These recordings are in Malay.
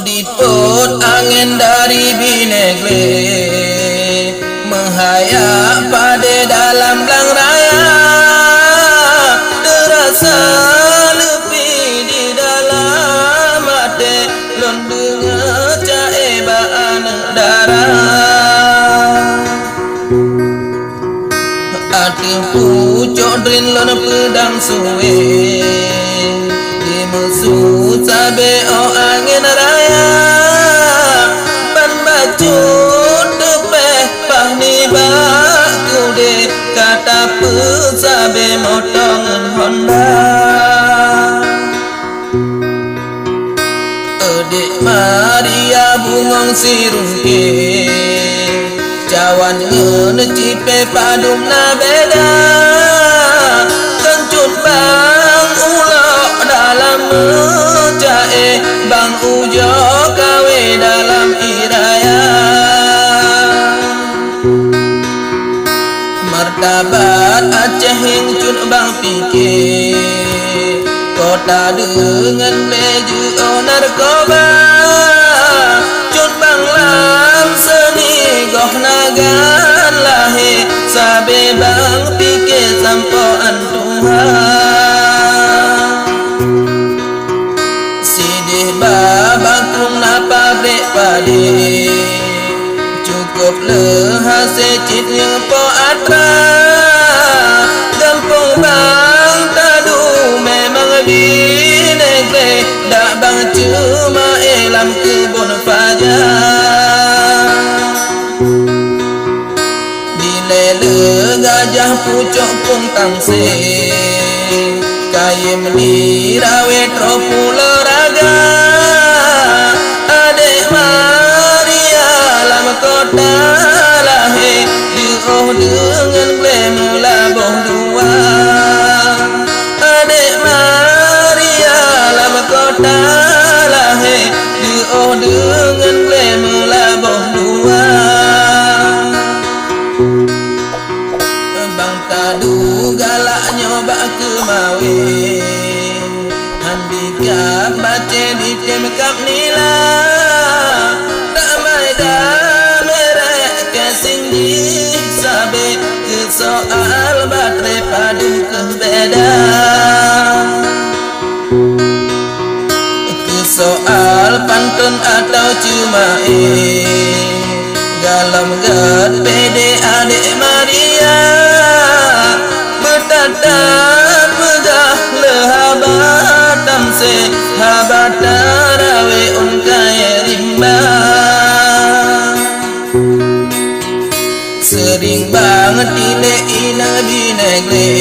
diput angin dari Binegre menghayap pada dalam belang raya, terasa lebih di dalam hati lon dengar caibaan darah. Hati pucuk drin lon pedang suwe di musuh sabe o angin raya ban baju tepeh pahni baku de kata pesabe motongan Honda. Adik Maria bungong sirungke cawan ngecipe padum na beda kencut bang ulok dalam mencae bang ujo kawe dalam iraya. Martabat Aceh hingcut bang pikir kota dengan leju narkoba cut bang lam seni goh nagan lahe sabe bang pikir sampoan Tuhan. Sidih babakung na pabrik padi cukup lehase cit yang po atra gampung bang tadu memang Binegre dak bang cuma elam kebun fajar. Dilele gajah pucuk pung tangse kayem lirawe tropulo raga Adik Maria lam kota lahe diuh dengan klem labuh dua. Adik Maria lam kota lahe diuh dengan klem labuh dua. Bang tadu galak nyoba kemawe handicap bace di tim kap nila tak mai dah merek casing di sabe ke soal batre padu ke beda ke soal pantun atau cuma galam gad pede Adik Maria bertatat megah lehabatam se habatarawe unkaya rimba. Sering banget dile ina Binegre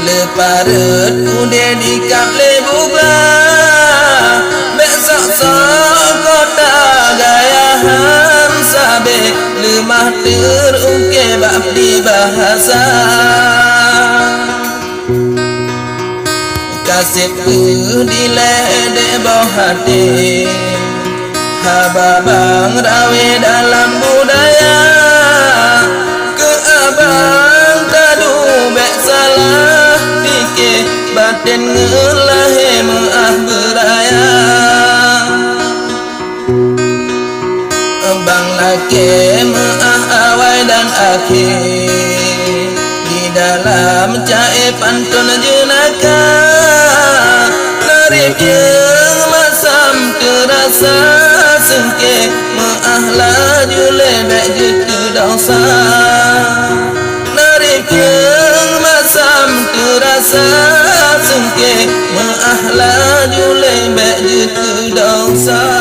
leparet ude di kap lebugla besok sok kota gayahan sabe lemah terungke bab di bahasa kasih di lede bawah hati hababang rawe dalam budaya ke abang tadu bek salah fikir batin ngelahe maah beraya. Bang laki maah awal dan akhir di dalam cair pantun jenaka larip yang masam terasa sengke maah laju lebek jutu dosa. Larip yang masam terasa sengke maah laju lebek jutu dosa.